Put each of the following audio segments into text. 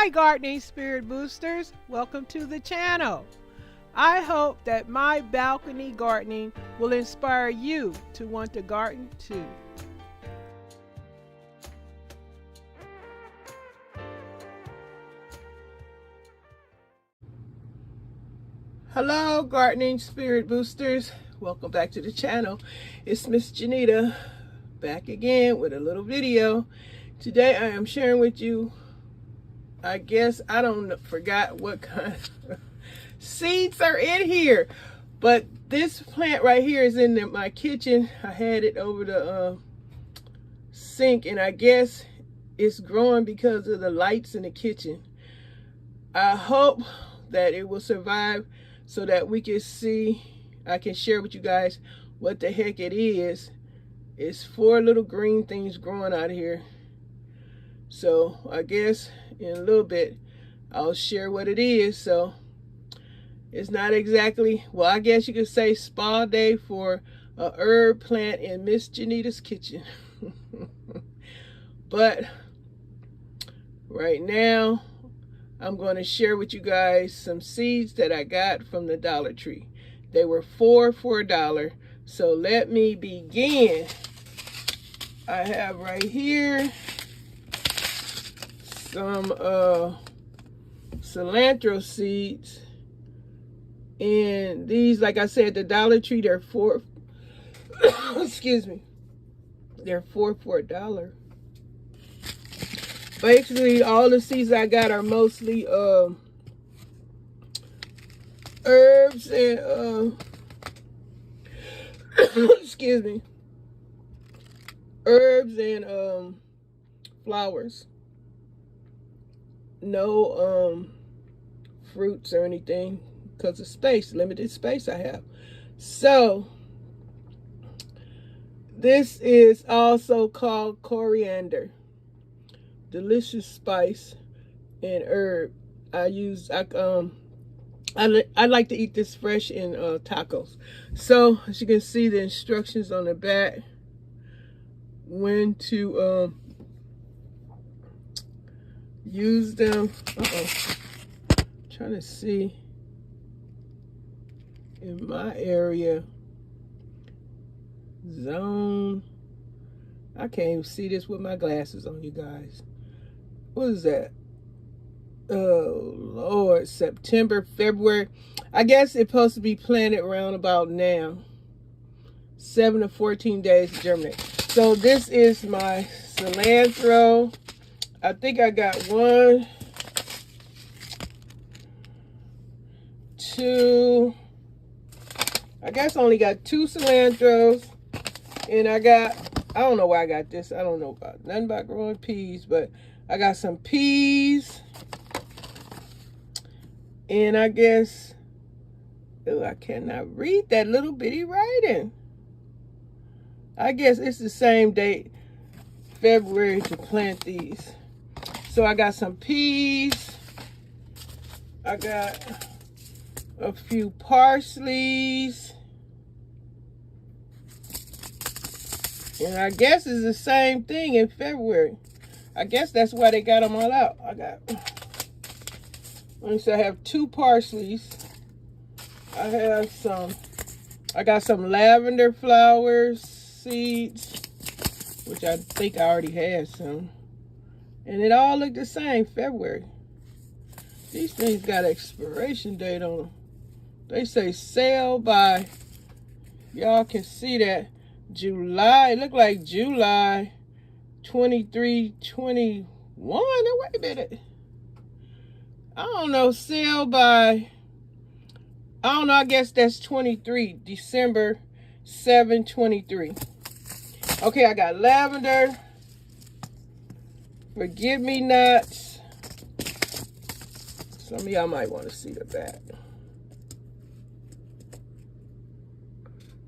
Hi gardening spirit boosters, welcome to the channel. I hope that my balcony gardening will inspire you to want to garden too. Hello gardening spirit boosters, welcome back to the channel. It's Miss Janita back again with a little video. Today I am sharing with you, I guess, I don't forgot what kind of seeds are in here, but this plant right here is in my kitchen. I had it over the sink, and I guess it's growing because of the lights in the kitchen. I hope that it will survive so that we can see, I can share with you guys what the heck it is. It's 4 little green things growing out here. So I guess in a little bit I'll share what it is. So it's not exactly, well, I guess you could say spa day for a herb plant in Miss Janita's kitchen. But right now I'm going to share with you guys some seeds that I got from the Dollar Tree. They were 4 for $1. So let me begin. I have right here some cilantro seeds, and these, like I said, the Dollar Tree, they're 4 excuse me, they're 4 for $1. Basically all the seeds I got are mostly herbs and excuse me, herbs and flowers. No fruits or anything because of space, limited space I have. So this is also called coriander, delicious spice and herb. I like to eat this fresh in tacos. So as you can see, the instructions on the back, when to use them. Trying to see in my area zone. I can't even see this with my glasses on, you guys. What is that? Oh Lord, September, February. I guess it's supposed to be planted around about now. 7 to 14 days to germinate. So this is my cilantro. I think I got 1, 2, I guess I only got 2 cilantros, and I don't know where I got this. I don't know about nothing about growing peas, but I got some peas, and I guess, oh, I cannot read that little bitty writing. I guess it's the same date, February, to plant these. So I got some peas, I got a few parsleys, and I guess it's the same thing in February. I guess that's why they got them all out. I have 2 parsleys. I got some lavender flowers seeds, which I think I already had some. And it all looked the same, February. These things got an expiration date on them. They say sale by, y'all can see that, July. It looked like July 23, 21. Wait a minute. I don't know, sale by, I don't know, I guess that's 23, December 7, 23. Okay, I got lavender, forgive-me-nots. Some of y'all might want to see the back.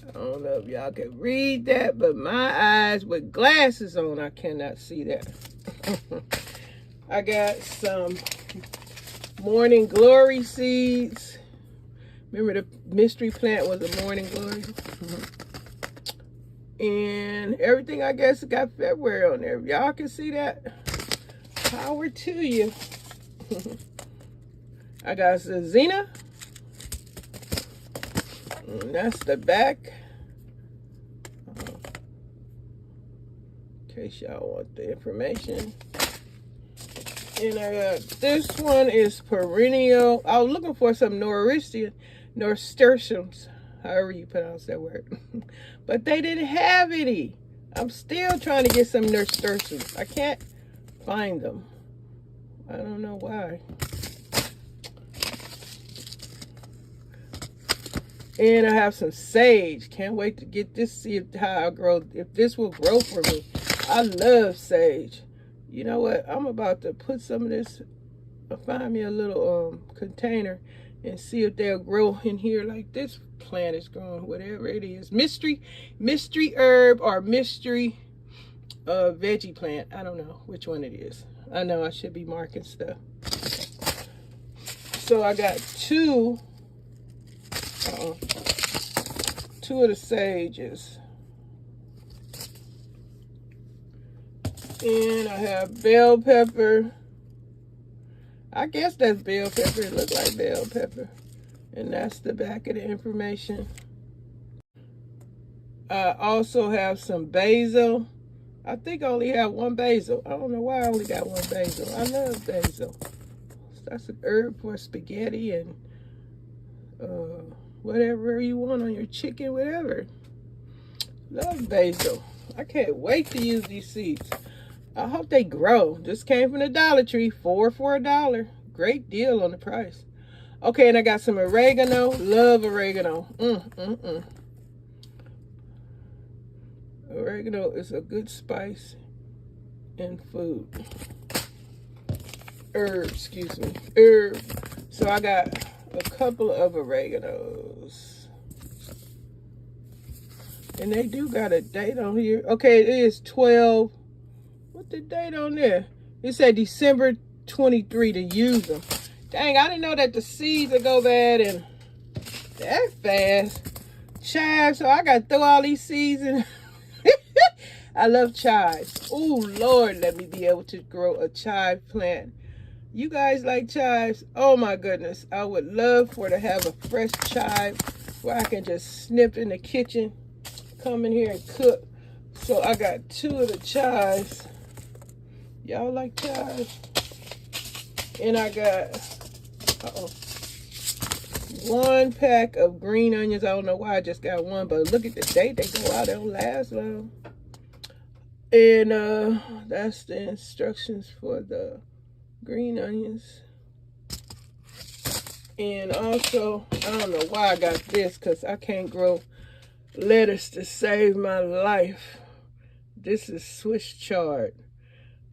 I don't know if y'all can read that, but my eyes with glasses on, I cannot see that. I got some morning glory seeds. Remember the mystery plant was a morning glory? And everything, I guess, got February on there. Y'all can see that. Power to you. I got Zazina. And that's the back. In case y'all want the information. And I got this one is perennial. I was looking for some nasturtiums, however you pronounce that word. But they didn't have any. I'm still trying to get some nasturtiums. I can't find them. I don't know why. And I have some sage. Can't wait to get this, see how I grow, if this will grow for me. I love sage. You know what? I'm about to put some of this, find me a little container and see if they'll grow in here like this plant is growing, whatever it is. Mystery herb or mystery veggie plant. I don't know which one it is. I know I should be marking stuff. So I got two of the sages. And I have bell pepper. I guess that's bell pepper. It looks like bell pepper. And that's the back of the information. I also have some basil. I think I only have one basil. I don't know why I only got one basil. I love basil. That's an herb for spaghetti and whatever you want on your chicken, whatever. Love basil. I can't wait to use these seeds. I hope they grow. This came from the Dollar Tree, 4 for $1. Great deal on the price. Okay, and I got some oregano. Love oregano. Oregano is a good spice in food. Herb. So I got a couple of oreganos. And they do got a date on here. Okay, it is 12. What's the date on there? It said December 23 to use them. Dang, I didn't know that the seeds would go bad and that fast. Chives, so I got to throw all these seeds in. I love chives. Oh, Lord, let me be able to grow a chive plant. You guys like chives? Oh, my goodness. I would love to have a fresh chive where I can just snip in the kitchen, come in here and cook. So I got 2 of the chives. Y'all like chives? And I got 1 pack of green onions. I don't know why I just got one, but look at the date they go out. They don't last long. And that's the instructions for the green onions. And also, I don't know why I got this, because I can't grow lettuce to save my life. This is Swiss chard.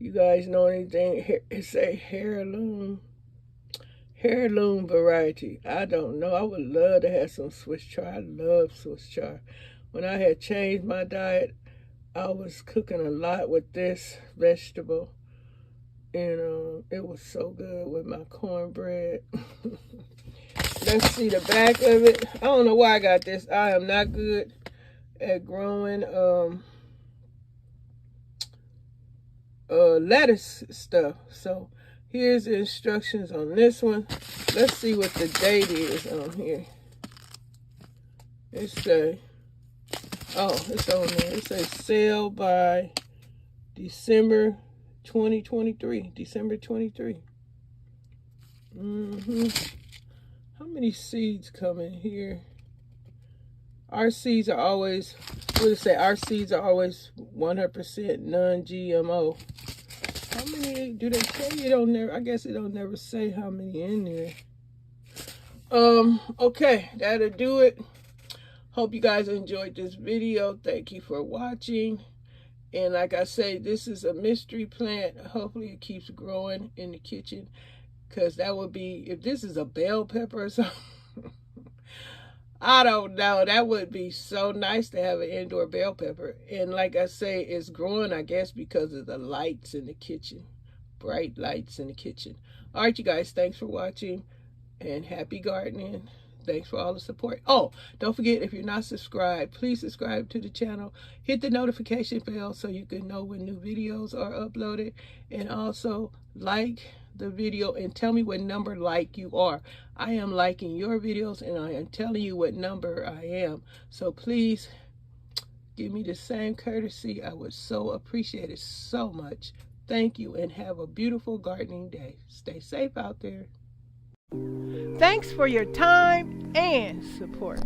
You guys know anything? It's a heirloom variety. I don't know. I would love to have some Swiss chard. I love Swiss chard. When I had changed my diet, I was cooking a lot with this vegetable. And it was so good with my cornbread. Let's see the back of it. I don't know why I got this. I am not good at growing lettuce stuff. So here's the instructions on this one. Let's see what the date is on here. It say, oh, it's on there. It says sale by December 2023. December 23. How many seeds come in here? Our seeds are always, what do you say? Our seeds are always 100% non-GMO. How many do they say? It don't never, I guess it don't never say how many in there. Okay, that'll do it. Hope you guys enjoyed this video. Thank you for watching. And like I say, this is a mystery plant. Hopefully it keeps growing in the kitchen, because that would be, if this is a bell pepper or something, I don't know. That would be so nice to have an indoor bell pepper. And like I say, it's growing, I guess, because of the lights in the kitchen. Bright lights in the kitchen. All right, you guys, thanks for watching and happy gardening. Thanks for all the support. Oh, don't forget, if you're not subscribed, please subscribe to the channel. Hit the notification bell so you can know when new videos are uploaded. And also like the video and tell me what number like you are. I am liking your videos and I am telling you what number I am. So please give me the same courtesy. I would so appreciate it so much. Thank you and have a beautiful gardening day. Stay safe out there. Thanks for your time and support.